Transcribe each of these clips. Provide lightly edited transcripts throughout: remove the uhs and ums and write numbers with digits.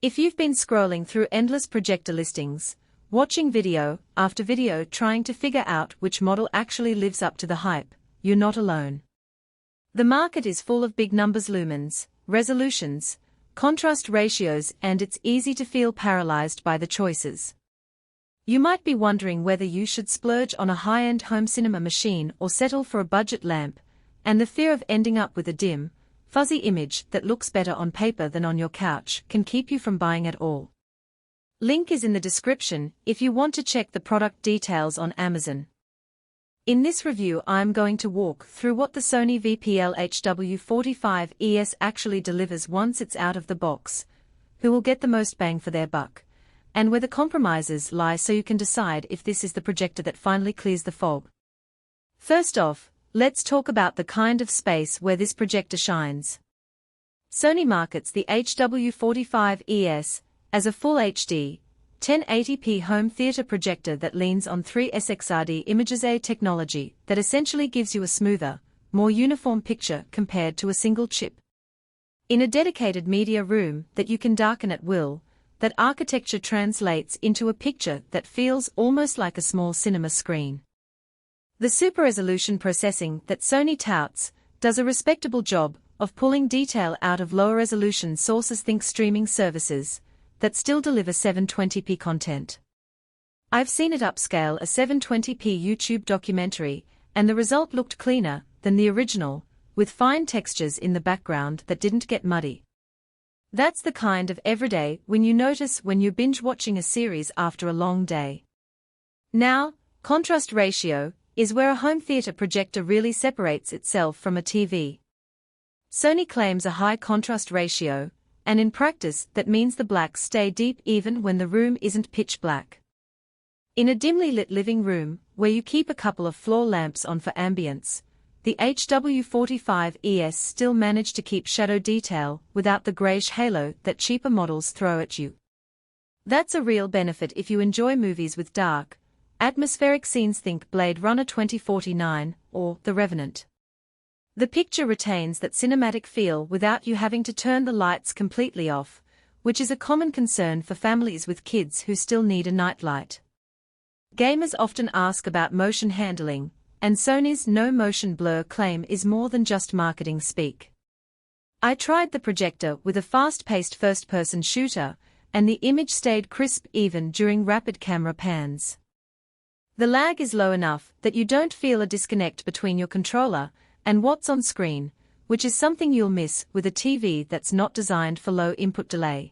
If you've been scrolling through endless projector listings, watching video after video trying to figure out which model actually lives up to the hype, you're not alone. The market is full of big numbers, lumens, resolutions, contrast ratios, and it's easy to feel paralyzed by the choices. You might be wondering whether you should splurge on a high-end home cinema machine or settle for a budget lamp, and the fear of ending up with a dim, fuzzy image that looks better on paper than on your couch can keep you from buying at all. Link is in the description if you want to check the product details on Amazon. In this review I'm going to walk through what the Sony VPL HW45ES actually delivers once it's out of the box, who will get the most bang for their buck, and where the compromises lie so you can decide if this is the projector that finally clears the fog. First off, let's talk about the kind of space where this projector shines. Sony markets the HW45ES as a Full HD, 1080p home theater projector that leans on 3 SXRD images, a technology that essentially gives you a smoother, more uniform picture compared to a single chip. In a dedicated media room that you can darken at will, that architecture translates into a picture that feels almost like a small cinema screen. The super-resolution processing that Sony touts does a respectable job of pulling detail out of lower-resolution sources, think streaming services, that still deliver 720p content. I've seen it upscale a 720p YouTube documentary, and the result looked cleaner than the original, with fine textures in the background that didn't get muddy. That's the kind of everyday win you notice when you're binge-watching a series after a long day. Now, contrast ratio is where a home theater projector really separates itself from a TV. Sony claims a high contrast ratio, and in practice that means the blacks stay deep even when the room isn't pitch black. In a dimly lit living room, where you keep a couple of floor lamps on for ambience, the HW45ES still managed to keep shadow detail without the greyish halo that cheaper models throw at you. That's a real benefit if you enjoy movies with dark, atmospheric scenes, think Blade Runner 2049 or The Revenant. The picture retains that cinematic feel without you having to turn the lights completely off, which is a common concern for families with kids who still need a nightlight. Gamers often ask about motion handling, and Sony's no motion blur claim is more than just marketing speak. I tried the projector with a fast-paced first-person shooter, and the image stayed crisp even during rapid camera pans. The lag is low enough that you don't feel a disconnect between your controller and what's on screen, which is something you'll miss with a TV that's not designed for low input delay.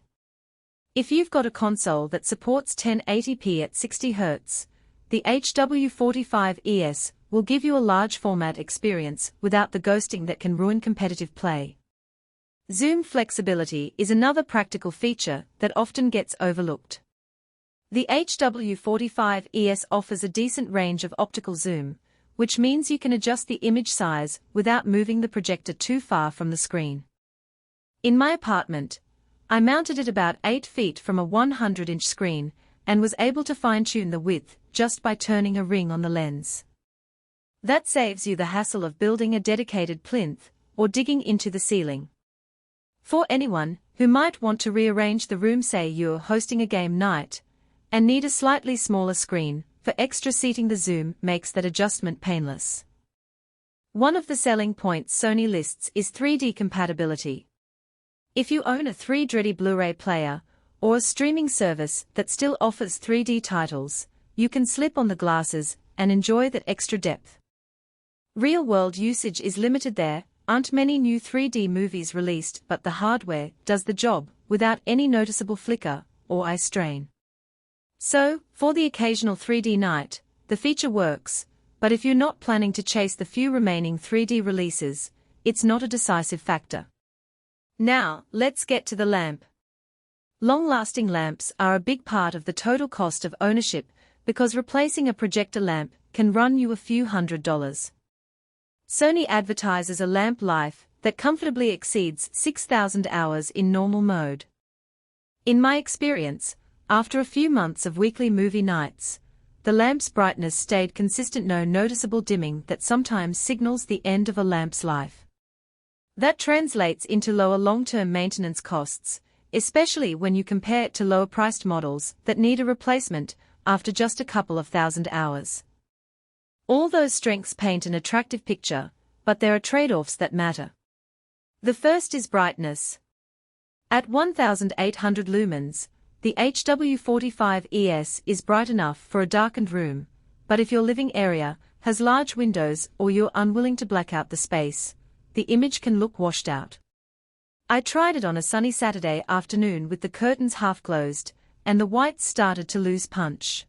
If you've got a console that supports 1080p at 60 Hz, the HW45ES will give you a large format experience without the ghosting that can ruin competitive play. Zoom flexibility is another practical feature that often gets overlooked. The HW45ES offers a decent range of optical zoom, which means you can adjust the image size without moving the projector too far from the screen. In my apartment, I mounted it about 8 feet from a 100-inch screen and was able to fine-tune the width just by turning a ring on the lens. That saves you the hassle of building a dedicated plinth or digging into the ceiling. For anyone who might want to rearrange the room, say you're hosting a game night and need a slightly smaller screen for extra seating, the zoom makes that adjustment painless. One of the selling points Sony lists is 3D compatibility. If you own a 3D Blu-ray player or a streaming service that still offers 3D titles, you can slip on the glasses and enjoy that extra depth. Real-world usage is limited. There aren't many new 3D movies released, but the hardware does the job without any noticeable flicker or eye strain. So, for the occasional 3D night, the feature works, but if you're not planning to chase the few remaining 3D releases, it's not a decisive factor. Now, let's get to the lamp. Long-lasting lamps are a big part of the total cost of ownership because replacing a projector lamp can run you a few $100s. Sony advertises a lamp life that comfortably exceeds 6,000 hours in normal mode. In my experience, after a few months of weekly movie nights, the lamp's brightness stayed consistent, no noticeable dimming that sometimes signals the end of a lamp's life. That translates into lower long-term maintenance costs, especially when you compare it to lower-priced models that need a replacement after just a couple of thousand hours. All those strengths paint an attractive picture, but there are trade-offs that matter. The first is brightness. At 1800 lumens, the HW45ES is bright enough for a darkened room, but if your living area has large windows or you're unwilling to black out the space, the image can look washed out. I tried it on a sunny Saturday afternoon with the curtains half closed, and the whites started to lose punch.